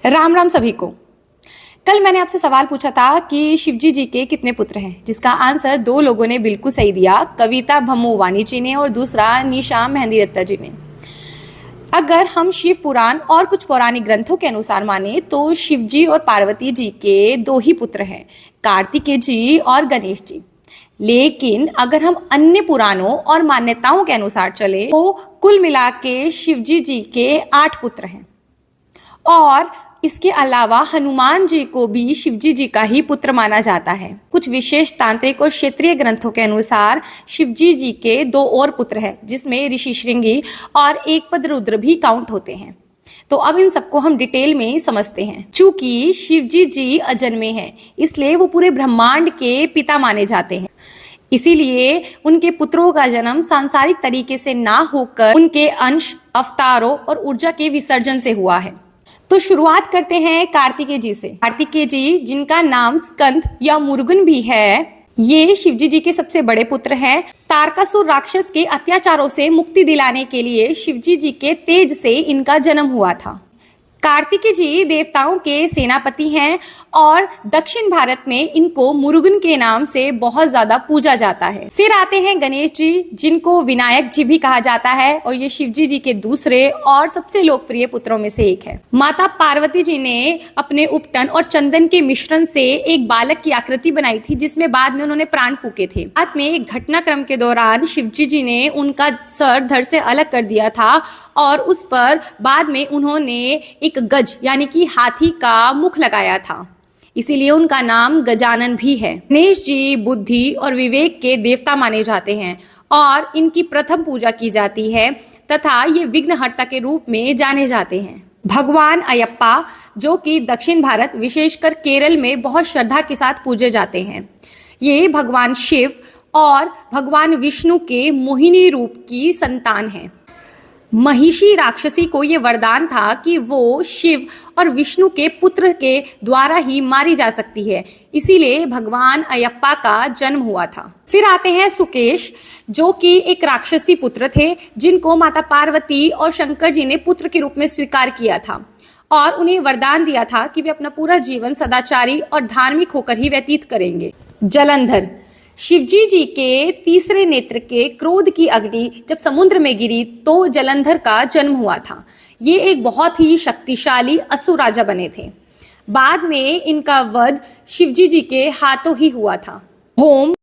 राम राम सभी को। कल मैंने आपसे सवाल पूछा था कि शिवजी जी के कितने पुत्र हैं, जिसका आंसर दो लोगों ने बिल्कुल सही दिया, कविता भम्मूवानी जी ने और दूसरा निशा मेहंदी दत्ता जी ने। अगर हम शिव पुराण और कुछ पौराणिक ग्रंथों के अनुसार माने तो शिवजी और पार्वती जी के दो ही पुत्र हैं, कार्तिकेय जी और गणेश जी। लेकिन अगर हम अन्य पुराणों और मान्यताओं के अनुसार चले तो कुल मिला के शिवजी जी के 8 पुत्र हैं और इसके अलावा हनुमान जी को भी शिवजी जी का ही पुत्र माना जाता है। कुछ विशेष तांत्रिक और क्षेत्रीय ग्रंथों के अनुसार शिवजी जी के 2 और पुत्र हैं, जिसमें ऋषि श्रृंगी और एक पद रुद्र भी काउंट होते हैं। तो अब इन सबको हम डिटेल में समझते हैं। चूंकि शिवजी जी अजन्मे हैं, इसलिए वो पूरे ब्रह्मांड के पिता माने जाते हैं। इसीलिए उनके पुत्रों का जन्म सांसारिक तरीके से ना होकर उनके अंश, अवतारों और ऊर्जा के विसर्जन से हुआ है। तो शुरुआत करते हैं कार्तिकेय जी से। कार्तिकेय जी, जिनका नाम स्कंद या मुरुगन भी है, ये शिवजी जी के सबसे बड़े पुत्र हैं। तारकासुर राक्षस के अत्याचारों से मुक्ति दिलाने के लिए शिवजी जी के तेज से इनका जन्म हुआ था। कार्तिकेय जी देवताओं के सेनापति हैं और दक्षिण भारत में इनको मुरुगन के नाम से बहुत ज्यादा पूजा जाता है। फिर आते हैं गणेश जी, जिनको विनायक जी भी कहा जाता है और ये शिवजी जी के दूसरे और सबसे लोकप्रिय पुत्रों में से एक है। माता पार्वती जी ने अपने उपटन और चंदन के मिश्रण से एक बालक की आकृति बनाई थी, जिसमें बाद में उन्होंने प्राण फूके थे। बाद में एक घटनाक्रम के दौरान शिवजी जी ने उनका सर धड़ से अलग कर दिया था और उस पर बाद में उन्होंने एक गज यानी कि हाथी का मुख लगाया था, इसीलिए उनका नाम गजानन भी है। गणेश जी बुद्धि और विवेक के देवता माने जाते हैं और इनकी प्रथम पूजा की जाती है तथा ये विघ्नहर्ता के रूप में जाने जाते हैं। भगवान अयप्पा, जो कि दक्षिण भारत विशेषकर केरल में बहुत श्रद्धा के साथ पूजे जाते हैं, ये भगवान शिव और भगवान विष्णु के मोहिनी रूप की संतान हैं। महिषी राक्षसी को ये वरदान था कि वो शिव और विष्णु के पुत्र के द्वारा ही मारी जा सकती है, इसीलिए भगवान अयप्पा का जन्म हुआ था। फिर आते हैं सुकेश, जो कि एक राक्षसी पुत्र थे, जिनको माता पार्वती और शंकर जी ने पुत्र के रूप में स्वीकार किया था और उन्हें वरदान दिया था कि वे अपना पूरा जीवन सदाचारी और धार्मिक होकर ही व्यतीत करेंगे। जलंधर, शिवजी जी के तीसरे नेत्र के क्रोध की अग्नि जब समुद्र में गिरी तो जलंधर का जन्म हुआ था। ये एक बहुत ही शक्तिशाली असुर राजा बने थे। बाद में इनका वध शिवजी जी के हाथों ही हुआ था। होम